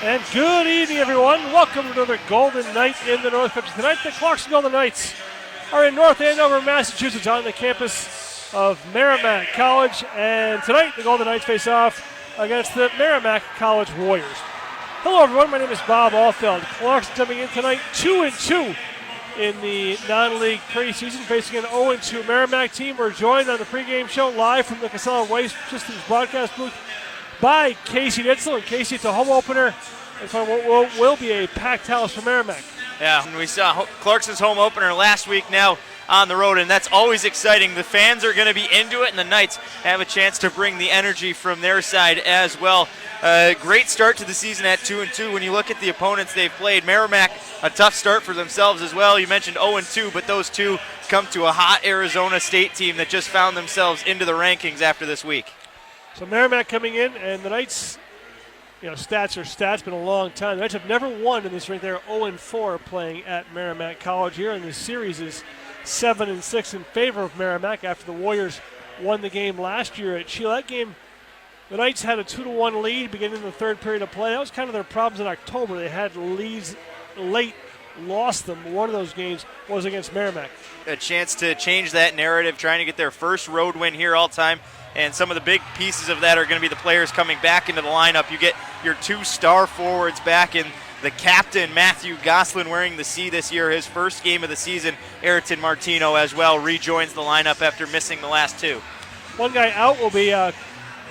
And good evening, everyone. Welcome to another Golden Night in the North Country. Tonight, the Clarkson Golden Knights are in North Andover, Massachusetts, on the campus of Merrimack College. And tonight, the Golden Knights face off against the Merrimack College Warriors. Hello, everyone. My name is Bob Ahlfeld. Clarkson coming in tonight 2-2 in the non-league preseason, facing an 0-2 Merrimack team. We're joined on the pregame show live from the Casella Waste Systems broadcast booth by Casey Ditzel. And Casey, it's a home opener and for what will be a packed house for Merrimack. Yeah, and we saw Clarkson's home opener last week, now on the road, and that's always exciting. The fans are going to be into it, and the Knights have a chance to bring the energy from their side as well. Great start to the season at 2-2. When you look at the opponents they've played, Merrimack, a tough start for themselves as well. You mentioned 0-2, but those two come to a hot Arizona State team that just found themselves into the rankings after this week. So Merrimack coming in, and the Knights, stats are stats, been a long time. The Knights have never won in this ring. They're 0-4 playing at Merrimack College here, and the series is 7-6 in favor of Merrimack after the Warriors won the game last year at Sheila. That game, the Knights had a 2-1 lead beginning in the third period of play. That was kind of their problems in October. They had leads late, lost them. One of those games was against Merrimack. A chance to change that narrative, trying to get their first road win here all time. And some of the big pieces of that are going to be the players coming back into the lineup. You get your two star forwards back in the captain, Matthew Goslin, wearing the C this year. His first game of the season, Ayrton Martino as well, rejoins the lineup after missing the last two. One guy out will be Eric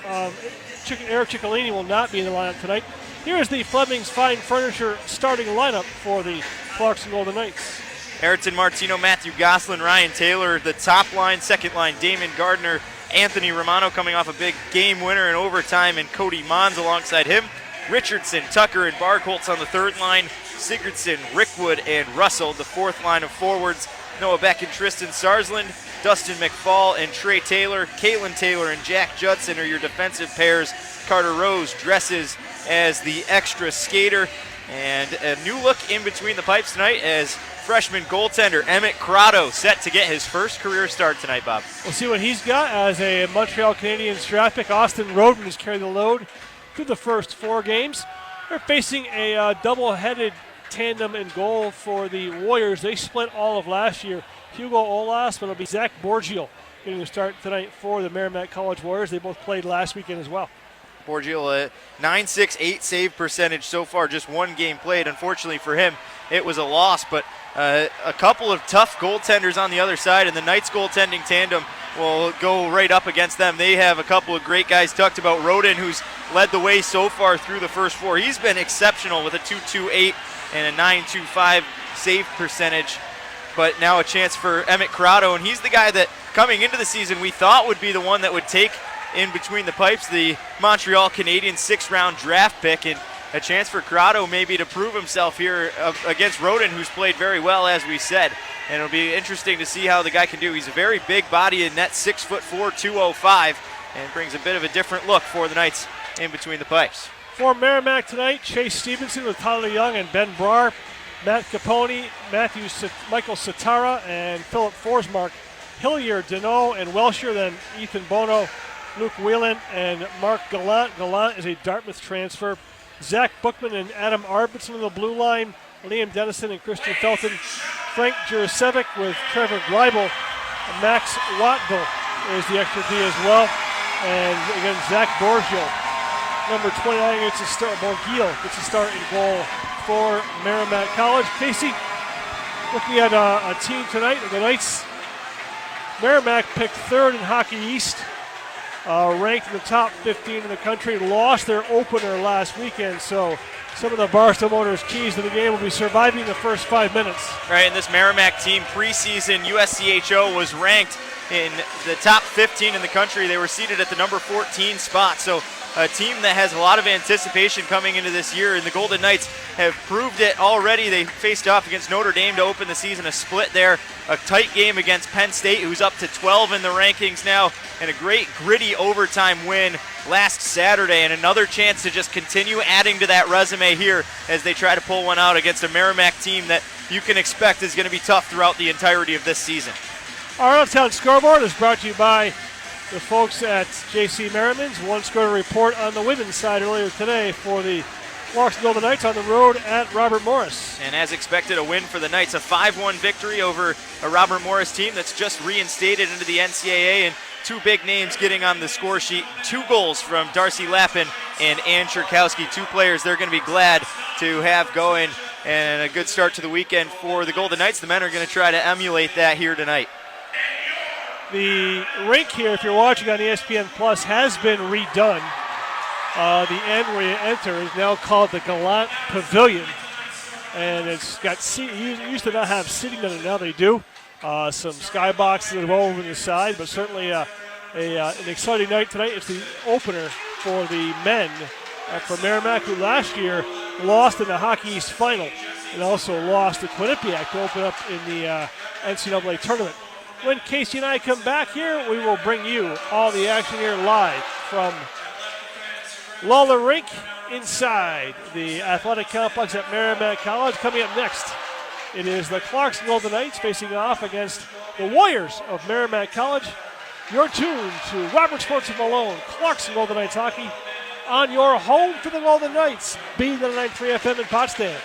Ciccolini will not be in the lineup tonight. Here is the Fleming's Fine Furniture starting lineup for the Clarkson Golden Knights. Ayrton Martino, Matthew Goslin, Ryan Taylor, the top line, second line, Damon Gardner, Anthony Romano coming off a big game winner in overtime, and Cody Mons alongside him. Richardson, Tucker, and Bargholtz on the third line. Sigurdsson, Rickwood, and Russell, the fourth line of forwards. Noah Beck and Tristan Sarsland, Dustin McFall and Trey Taylor. Caitlin Taylor and Jack Judson are your defensive pairs. Carter Rose dresses as the extra skater. And a new look in between the pipes tonight as freshman goaltender Emmett Crotto set to get his first career start tonight, Bob. We'll see what he's got as a Montreal Canadiens draft pick. Austin Roden has carried the load through the first four games. They're facing a double-headed tandem in goal for the Warriors. They split all of last year. Hugo Olas, but it'll be Zach Borgiel getting the start tonight for the Merrimack College Warriors. They both played last weekend as well. Borgiel, 9.68 save percentage so far, just one game played. Unfortunately for him, it was a loss, but a couple of tough goaltenders on the other side, and the Knights goaltending tandem will go right up against them. They have a couple of great guys. Talked about Roden, who's led the way so far through the first four. He's been exceptional with a 2.28 and a 9.25 save percentage. But now a chance for Emmett Crotto, and he's the guy that coming into the season we thought would be the one that would take in between the pipes the Montreal Canadiens 6th-round draft pick, and a chance for Crotto maybe to prove himself here against Roden, who's played very well, as we said. And it'll be interesting to see how the guy can do. He's a very big body in net, 6'4", 205, and brings a bit of a different look for the Knights in between the pipes. For Merrimack tonight, Chase Stevenson with Tyler Young and Ben Brar, Matt Capone, Michael Satara, and Philip Forsmark, Hillier, Deneau, and Welsher, then Ethan Bono, Luke Whelan, and Mark Gallant. Gallant is a Dartmouth transfer. Zach Bookman and Adam Arbitson on the blue line. Liam Dennison and Christian Felton. Frank Jurasevic with Trevor Greibel. Max Wattville is the extra D as well. And again, Zach Borgiel, number 29, gets a start. Borgiel gets a start in goal for Merrimack College. Casey, looking at a team tonight, the Knights. Merrimack picked third in Hockey East. Ranked in the top 15 in the country, lost their opener last weekend, so some of the Barstow Motors keys to the game will be surviving the first 5 minutes. Right, and this Merrimack team preseason USCHO was ranked in the top 15 in the country. They were seated at the number 14 spot, so a team that has a lot of anticipation coming into this year, and the Golden Knights have proved it already. They faced off against Notre Dame to open the season, a split there, a tight game against Penn State, who's up to 12 in the rankings now, and a great gritty overtime win last Saturday, and another chance to just continue adding to that resume here as they try to pull one out against a Merrimack team that you can expect is going to be tough throughout the entirety of this season. Our out-of-town scoreboard is brought to you by the folks at J.C. Merriman's. One score report on the women's side earlier today for the Clarkson Golden Knights on the road at Robert Morris. And as expected, a win for the Knights, a 5-1 victory over a Robert Morris team that's just reinstated into the NCAA, and two big names getting on the score sheet. 2 goals from Darcy Lappin and Ann Cherkowski, 2 players they're going to be glad to have going, and a good start to the weekend for the Golden Knights. The men are going to try to emulate that here tonight. The rink here, if you're watching on ESPN Plus, has been redone. The end where you enter is now called the Gallant Pavilion, and it's got used to not have seating in it, now they do. Some skyboxes over the side, but certainly an exciting night tonight. It's the opener for the men from Merrimack, who last year lost in the Hockey East final and also lost to Quinnipiac to open up in the NCAA tournament. When Casey and I come back here, we will bring you all the action here live from Lawler Rink inside the athletic complex at Merrimack College. Coming up next, it is the Clarkson Golden Knights facing off against the Warriors of Merrimack College. You're tuned to Robert Sports and Malone, Clarkson Golden Knights hockey on your home for the Golden Knights, B99.3 FM in Potsdam.